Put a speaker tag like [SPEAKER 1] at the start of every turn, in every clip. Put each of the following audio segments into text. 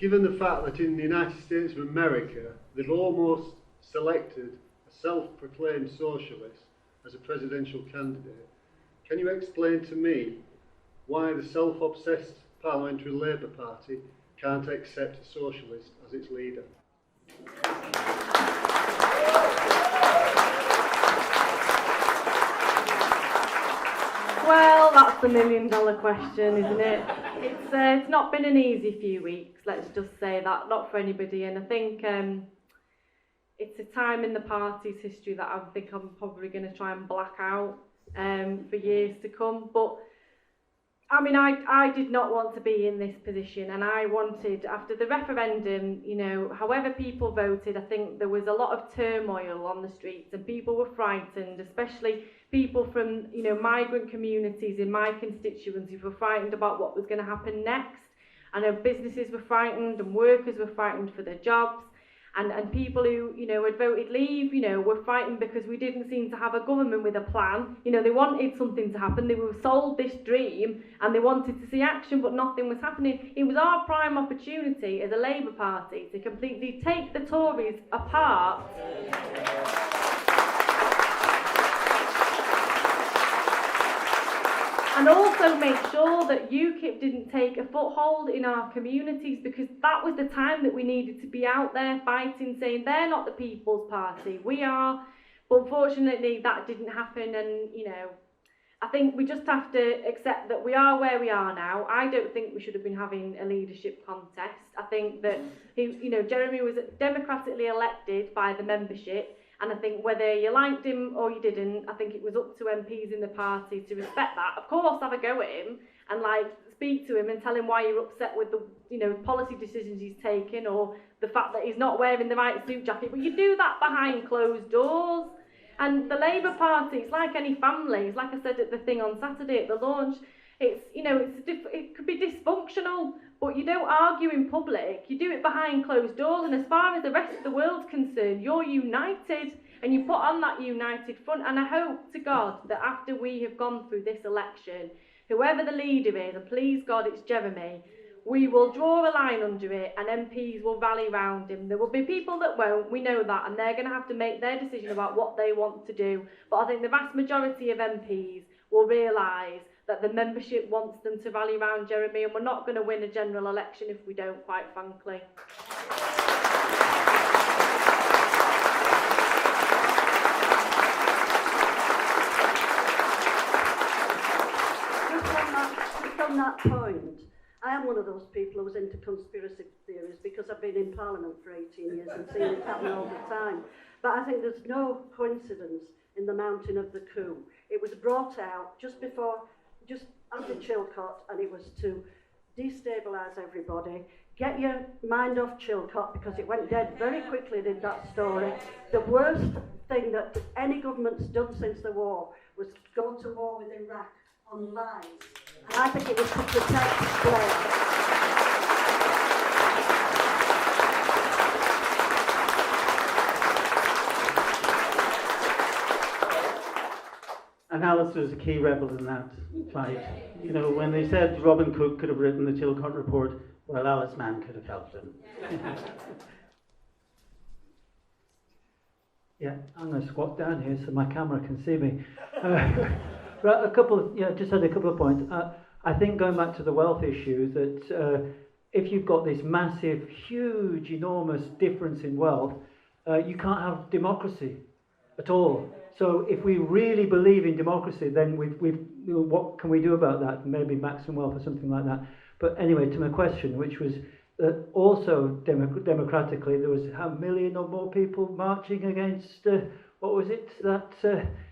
[SPEAKER 1] given the fact that in the United States of America, they've almost selected a self-proclaimed socialist as a presidential candidate, can you explain to me why the self-obsessed Parliamentary Labour Party can't accept a socialist as its leader?
[SPEAKER 2] Well, that's the million-dollar question, isn't it? It's not been an easy few weeks, let's just say that, not for anybody, and I think it's a time in the party's history that I think I'm probably going to try and black out for years to come. But I mean, I did not want to be in this position, and I wanted, after the referendum, you know, however people voted, I think there was a lot of turmoil on the streets and people were frightened, especially people from, you know, migrant communities in my constituency were frightened about what was going to happen next. I know businesses were frightened and workers were frightened for their jobs. And people who, you know, had voted leave, you know, were frightened because we didn't seem to have a government with a plan. You know, they wanted something to happen. They were sold this dream and they wanted to see action, but nothing was happening. It was our prime opportunity as a Labour Party to completely take the Tories apart. And also make sure that UKIP didn't take a foothold in our communities, because that was the time that we needed to be out there fighting, saying they're not the People's Party, we are. But unfortunately that didn't happen, and you know, I think we just have to accept that we are where we are now. I don't think we should have been having a leadership contest. I think that you know, Jeremy was democratically elected by the membership. And I think whether you liked him or you didn't, I think it was up to MPs in the party to respect that. Of course, have a go at him and like speak to him and tell him why you're upset with the, you know, policy decisions he's taken or the fact that he's not wearing the right suit jacket. But you do that behind closed doors. And the Labour Party, it's like any family. It's like I said at the thing on Saturday at the launch. It's, you know, it could be dysfunctional, but you don't argue in public. You do it behind closed doors, and as far as the rest of the world's concerned, you're united, and you put on that united front. And I hope to God that after we have gone through this election, whoever the leader is, and please God it's Jeremy, we will draw a line under it and MPs will rally round him. There will be people that won't, we know that, and they're going to have to make their decision about what they want to do. But I think the vast majority of MPs will realise that the membership wants them to rally round Jeremy, and we're not going to win a general election if we don't, quite frankly.
[SPEAKER 3] Just on that point, I am one of those people who's into conspiracy theories because I've been in Parliament for 18 years and seen it happen all the time. But I think there's no coincidence in the mounting of the coup. It was brought out just after Chilcot, and it was to destabilise everybody. Get your mind off Chilcot because it went dead very quickly, did that story. The worst thing that any government's done since the war was go to war with Iraq on lies. And I think it was to protect Blair.
[SPEAKER 4] And Alice was a key rebel in that fight. You know, when they said Robin Cook could have written the Chilcot Report, well, Alice Mahon could have helped him. Yeah, I'm going to squat down here so my camera can see me. Right, just had a couple of points. I think going back to the wealth issue, that if you've got this massive, huge, enormous difference in wealth, you can't have democracy at all. So if we really believe in democracy, then what can we do about that? Maybe maximum wealth or something like that. But anyway, to my question, which was that also democratically, there was a million or more people marching against, that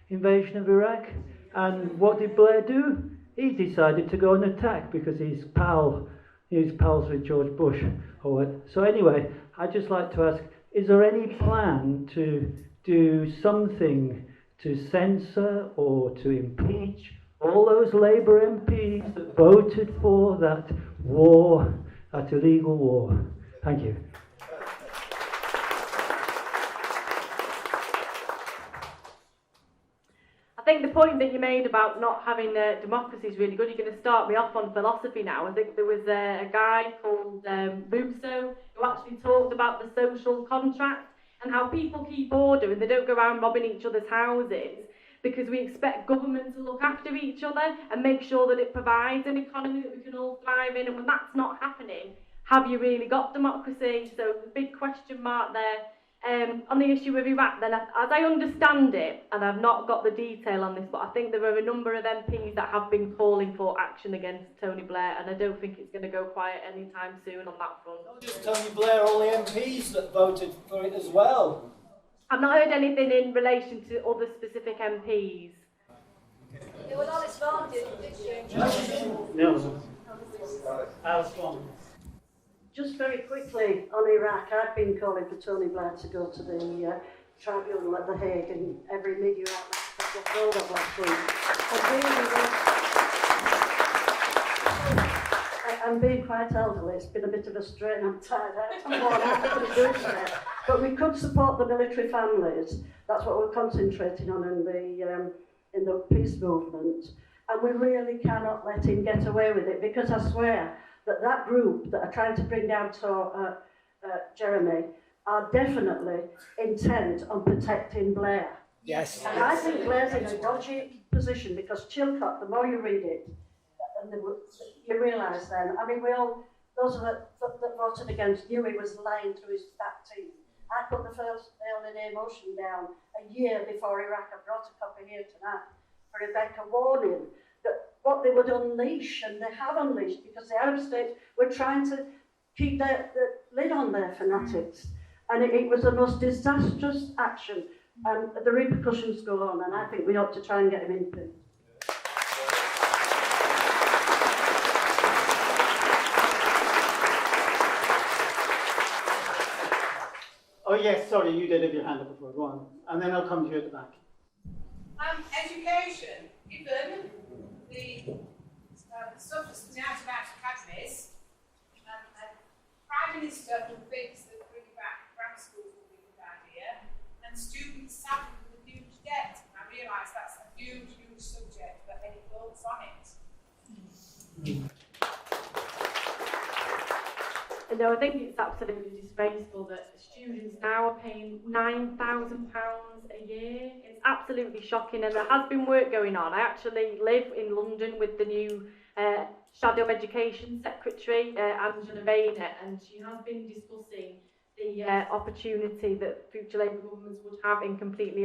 [SPEAKER 4] invasion of Iraq. And what did Blair do? He decided to go and attack because he's pals with George Bush. So anyway, I'd just like to ask, is there any plan to do something to censor or to impeach all those Labour MPs that voted for that war, that illegal war? Thank you.
[SPEAKER 2] I think the point that you made about not having democracy is really good. You're going to start me off on philosophy now. I think there was a guy called Rousseau who actually talked about the social contract and how people keep order and they don't go around robbing each other's houses because we expect government to look after each other and make sure that it provides an economy that we can all thrive in. And when that's not happening, have you really got democracy? So the big question mark there. On the issue of Iraq then, as I understand it, and I've not got the detail on this, but I think there are a number of MPs that have been calling for action against Tony Blair, and I don't think it's going to go quiet anytime soon on that front.
[SPEAKER 5] Not just Tony Blair, all the MPs that voted for it as well.
[SPEAKER 2] I've not heard anything in relation to other specific MPs.
[SPEAKER 6] Yeah, well, Alice Mahon didn't she?
[SPEAKER 4] No. Alice Mahon.
[SPEAKER 3] Just very quickly on Iraq, I've been calling for Tony Blair to go to the tribunal at The Hague, and every media outlet that got hold of last week. I'm being quite elderly, it's been a bit of a strain, I'm tired out, I'm worn out, I couldn't do it today. But we could support the military families, that's what we're concentrating on in the peace movement, and we really cannot let him get away with it, because I swear that group that are trying to bring down Jeremy are definitely intent on protecting Blair.
[SPEAKER 5] Yes.
[SPEAKER 3] And I think Blair's in a dodgy position, because Chilcot, the more you read it, and you realise then, I mean, those that voted against knew he was lying through his fat teeth. I put the first ALNA motion down a year before Iraq. I brought a copy here tonight for Rebecca, warning that what they would unleash, and they have unleashed, because the Arab states were trying to keep the lid on their fanatics. And it was the most disastrous action, and the repercussions go on, and I think we ought to try and get him in prison.
[SPEAKER 7] Oh yes, sorry, you did have your hand up before, go on. And then I'll come to you at the back.
[SPEAKER 6] Education, given the stuff that's coming out about academies, Prime Minister who thinks that bringing back grammar schools will be a good idea, and students saddled with a huge debt. I realise that's a huge, huge subject, but any thoughts on it?
[SPEAKER 2] No, I think it's absolutely disgraceful that students now are paying £9,000 a year. It's absolutely shocking, and there has been work going on. I actually live in London with the new Shadow Education Secretary, Angela Boehner, and she has been discussing the opportunity that future Labour governments would have in completely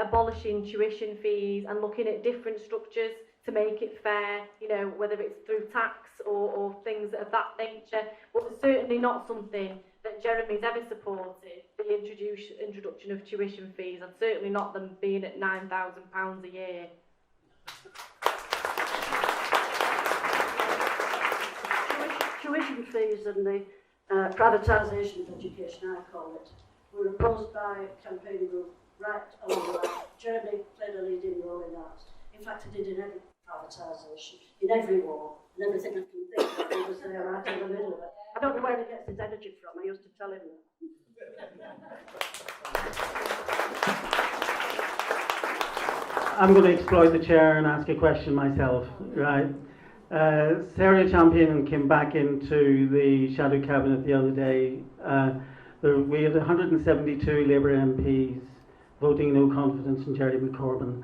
[SPEAKER 2] abolishing tuition fees and looking at different structures to make it fair, you know, whether it's through tax or things of that nature, but it's certainly not something that Jeremy's ever supported, the introduction of tuition fees, and certainly not them being at £9,000 a year.
[SPEAKER 3] Tuition fees and the privatisation of education, I call it, were opposed by a campaign group right along the line. Jeremy played a leading role in that. In fact, he did in every privatisation, in every war, and everything I can think of, he was there right in the middle of it. I don't know where he gets his energy from, I used to tell him that.
[SPEAKER 7] I'm going to exploit the chair and ask a question myself, right? Sarah Champion came back into the shadow cabinet the other day. We had 172 Labour MPs voting no confidence in Jeremy Corbyn.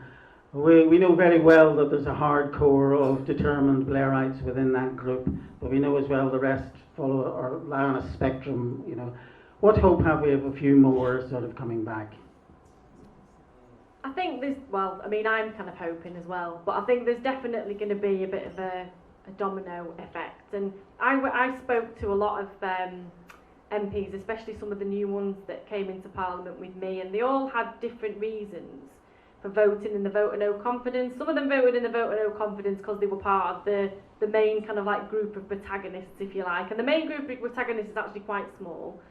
[SPEAKER 7] We know very well that there's a hard core of determined Blairites within that group, but we know as well the rest follow or lie on a spectrum, you know. What hope have we of a few more sort of coming back?
[SPEAKER 2] I think there's, well, I mean, I'm kind of hoping as well, but I think there's definitely going to be a bit of a domino effect. And I spoke to a lot of MPs, especially some of the new ones that came into Parliament with me, and they all had different reasons for voting in the vote of no confidence. Some of them voted in the vote of no confidence because they were part of the main kind of like group of protagonists, if you like. And the main group of protagonists is actually quite small.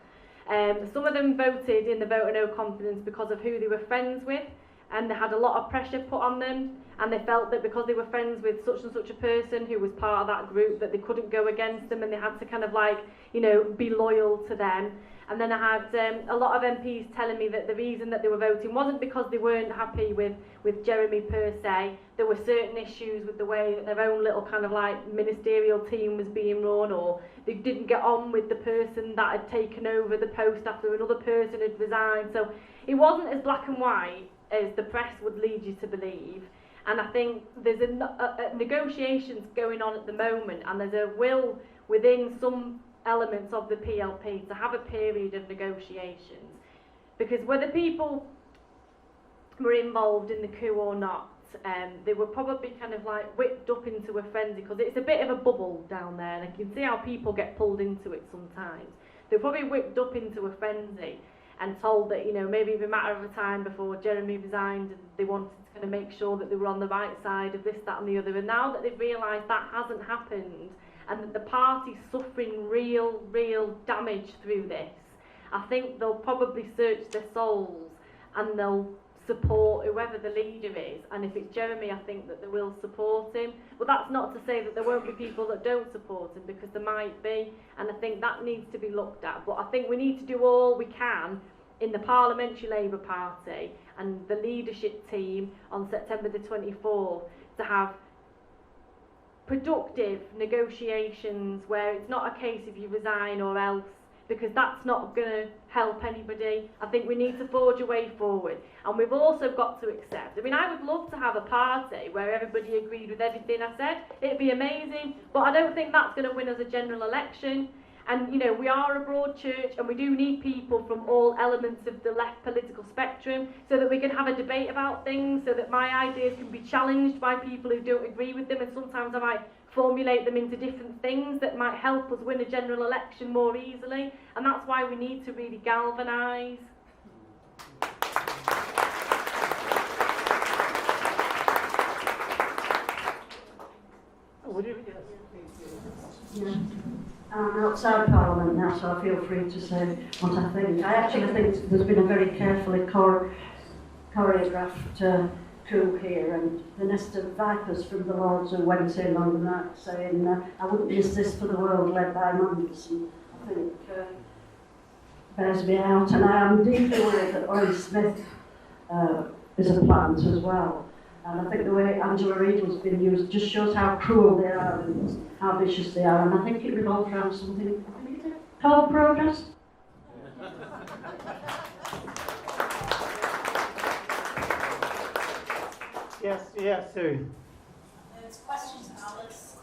[SPEAKER 2] Some of them voted in the vote of no confidence because of who they were friends with, and they had a lot of pressure put on them. and they felt that because they were friends with such and such a person who was part of that group, that they couldn't go against them, and they had to kind of like, you know, be loyal to them. And then I had a lot of MPs telling me that the reason that they were voting wasn't because they weren't happy with Jeremy per se. There were certain issues with the way that their own little kind of like ministerial team was being run, or they didn't get on with the person that had taken over the post after another person had resigned. So it wasn't as black and white as the press would lead you to believe. And I think there's a negotiations going on at the moment, and there's a will within some elements of the PLP to have a period of negotiations, because whether people were involved in the coup or not, they were probably kind of like whipped up into a frenzy, because it's a bit of a bubble down there, and I can see how people get pulled into it sometimes. They were probably whipped up into a frenzy and told that, you know, maybe it was a matter of a time before Jeremy resigned, and they wanted to kind of make sure that they were on the right side of this, that and the other. And now that they've realised that hasn't happened, and that the party's suffering real damage through this, I think they'll probably search their souls and they'll support whoever the leader is. And if it's Jeremy, I think that they will support him. But that's not to say that there won't be people that don't support him, because there might be, and I think that needs to be looked at. But I think we need to do all we can in the Parliamentary Labour Party and the leadership team on September the 24th to have productive negotiations where it's not a case of you resign or else, because that's not going to help anybody. I think we need to forge a way forward, and we've also got to accept, I mean, I would love to have a party where everybody agreed with everything I said. It'd be amazing, but I don't think that's going to win us a general election. And, you know, we are a broad church, and we do need people from all elements of the left political spectrum so that we can have a debate about things, so that my ideas can be challenged by people who don't agree with them, and sometimes I might formulate them into different things that might help us win a general election more easily. And that's why we need to really galvanise.
[SPEAKER 3] Yeah. I'm outside Parliament now, so I feel free to say what I think. I actually think there's been a very carefully choreographed coup here, and the nest of vipers from the Lords who went in on the night saying, I wouldn't miss this for the world, led by Manderson, I think bears me out. And I am deeply worried that Ollie Smith is a plant as well. And I think the way Angela Reid was being used just shows how cruel they are and how vicious they are. And I think it revolves around something called progress.
[SPEAKER 7] Yes, Sue.
[SPEAKER 8] It's a question to Alice.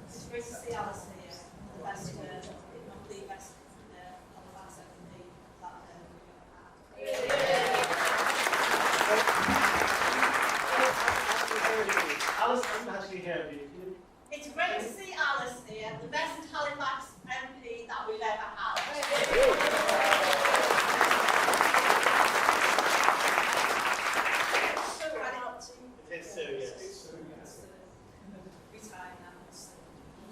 [SPEAKER 8] It's great to see Alice here. The best, if not the best, Halifax MP that we've ever had.
[SPEAKER 5] Alice hasn't actually heard you.
[SPEAKER 8] It's great to see Alice here, the best Halifax MP that we've ever had.
[SPEAKER 5] It's Sue, yes.
[SPEAKER 8] Retired now.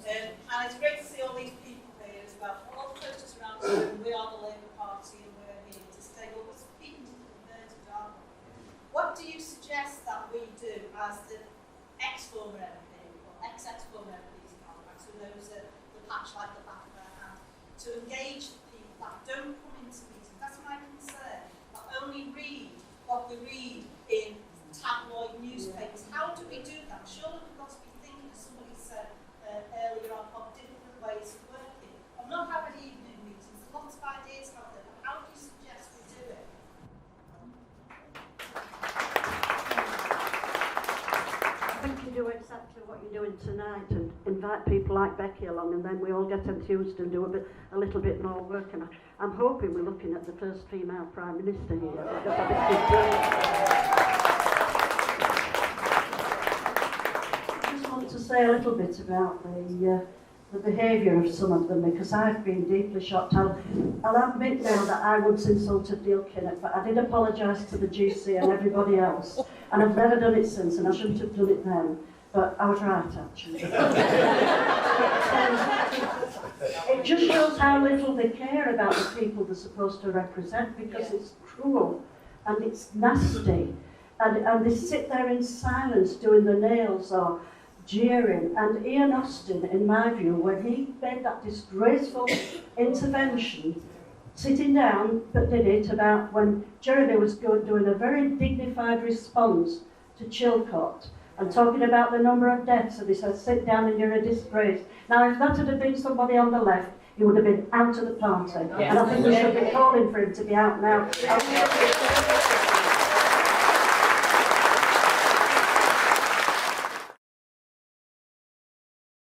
[SPEAKER 8] And it's great to see all these people here as well. All the posters around us, we are the Labour Party, and we're here to stay. Well, we're speaking to the converted, aren't we? What do you suggest that we do as the ex-former MP, or ex-former MPs in Halifax, who knows the patch like the back of their hand, to engage the people that don't come into meetings? That's my concern. That only read what we read in tabloid newspapers. How do we do that? Surely we've got to be thinking, as somebody said earlier on, of different ways of working. I'm not having evening meetings. There's lots of ideas out there, but how do you suggest we do it?
[SPEAKER 3] I think you do exactly what you're doing tonight, and invite people like Becky along, and then we all get enthused and do a little bit more work. And I'm hoping we're looking at the first female Prime Minister here. To say a little bit about the behaviour of some of them, because I've been deeply shocked. I'll admit now that I once insulted Neil Kinnock, but I did apologise to the GC and everybody else, and I've never done it since, and I shouldn't have done it then, but I was right actually. It just shows how little they care about the people they're supposed to represent, because it's cruel and it's nasty. and they sit there in silence doing the nails or jeering. And Ian Austin, in my view, when he made that disgraceful intervention, sitting down, but did it about when Jeremy was doing a very dignified response to Chilcot and talking about the number of deaths, and he said, sit down and you're a disgrace. Now, if that had been somebody on the left, he would have been out of the party. And I think we should be calling for him to be out now.